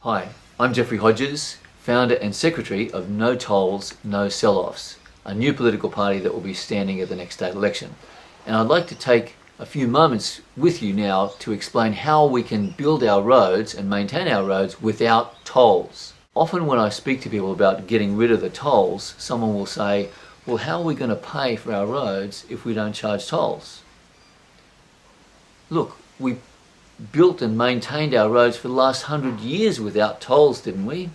Hi, I'm Jeffrey Hodges, founder and secretary of No Tolls, No Sell-Offs, a new political party that will be standing at the next state election. And I'd like to take a few moments with you now to explain how we can build our roads and maintain our roads without tolls. Often when I speak to people about getting rid of the tolls, someone will say, well, how are we going to pay for our roads if we don't charge tolls? Look, we built and maintained our roads for the last 100 years without tolls, didn't we?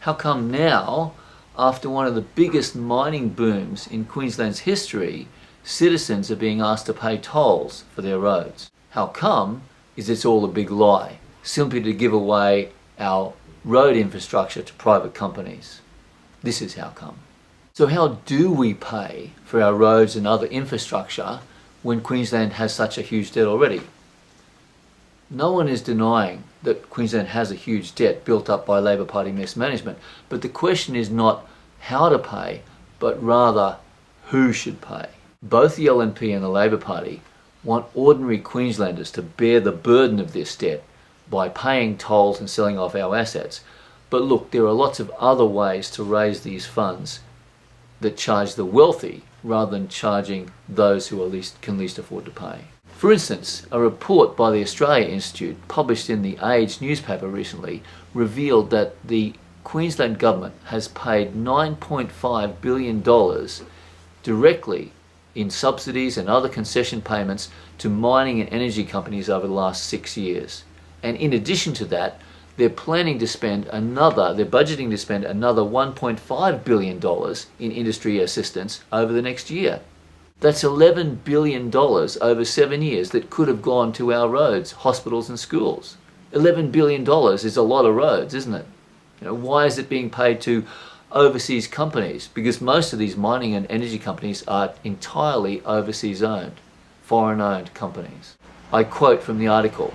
How come now, after one of the biggest mining booms in Queensland's history, citizens are being asked to pay tolls for their roads? How come is it's all a big lie, simply to give away our road infrastructure to private companies. This is how come. So how do we pay for our roads and other infrastructure when Queensland has such a huge debt already? No one is denying that Queensland has a huge debt built up by Labor Party mismanagement, but the question is not how to pay, but rather who should pay. Both the LNP and the Labor Party want ordinary Queenslanders to bear the burden of this debt by paying tolls and selling off our assets. But look, there are lots of other ways to raise these funds that charge the wealthy rather than charging those who can least afford to pay. For instance, a report by the Australia Institute published in the Age newspaper recently revealed that the Queensland government has paid $9.5 billion directly in subsidies and other concession payments to mining and energy companies over the last 6 years. And in addition to that, they're budgeting to spend another $1.5 billion in industry assistance over the next year. That's $11 billion over 7 years that could have gone to our roads, hospitals and schools. $11 billion is a lot of roads, isn't it? Why is it being paid to overseas companies? Because most of these mining and energy companies are entirely overseas owned, foreign owned companies. I quote from the article,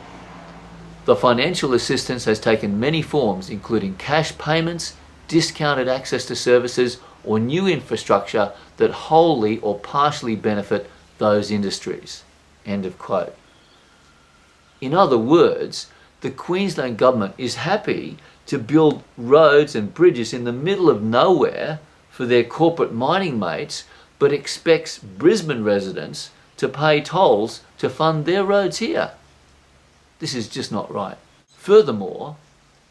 "The financial assistance has taken many forms, including cash payments, discounted access to services, or new infrastructure that wholly or partially benefit those industries." End of quote. In other words, the Queensland government is happy to build roads and bridges in the middle of nowhere for their corporate mining mates, but expects Brisbane residents to pay tolls to fund their roads here. This is just not right. Furthermore,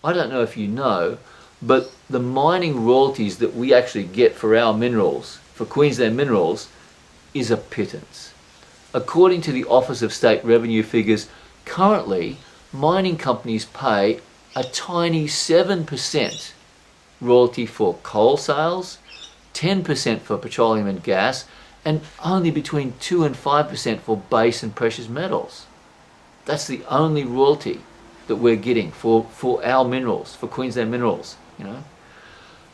I don't know if you know, but the mining royalties that we actually get for our minerals, for Queensland minerals, is a pittance. According to the Office of State Revenue figures, currently mining companies pay a tiny 7% royalty for coal sales, 10% for petroleum and gas, and only between 2 and 5% for base and precious metals. That's the only royalty that we're getting for our minerals, for Queensland minerals.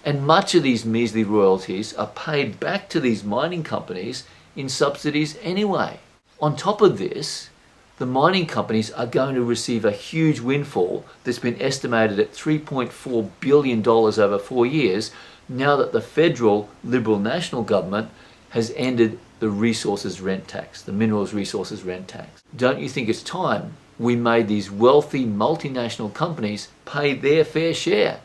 And much of these measly royalties are paid back to these mining companies in subsidies anyway. On top of this, the mining companies are going to receive a huge windfall that's been estimated at $3.4 billion over 4 years now that the federal Liberal National government has ended the resources rent tax, the minerals resources rent tax. Don't you think it's time we made these wealthy multinational companies pay their fair share,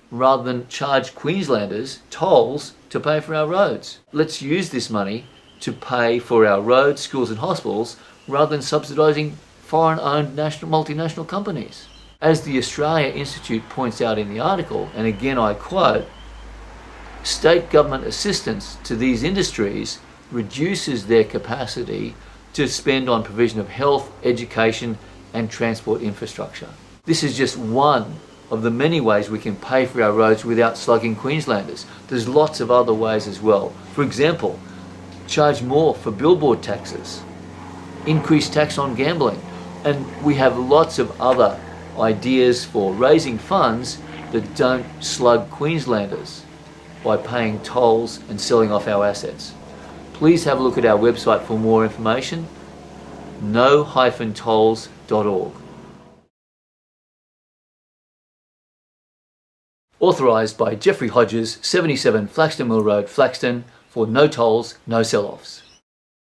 rather than charge Queenslanders tolls to pay for our roads? Let's use this money to pay for our roads, schools and hospitals rather than subsidising foreign-owned multinational companies. As the Australia Institute points out in the article, and again I quote, "State government assistance to these industries reduces their capacity to spend on provision of health, education and transport infrastructure." This is just one of the many ways we can pay for our roads without slugging Queenslanders. There's lots of other ways as well. For example, charge more for billboard taxes, increase tax on gambling, and we have lots of other ideas for raising funds that don't slug Queenslanders by paying tolls and selling off our assets. Please have a look at our website for more information, no-tolls.org. Authorised by Jeffrey Hodges, 77 Flaxton Mill Road, Flaxton, for No Tolls, No Sell-Offs.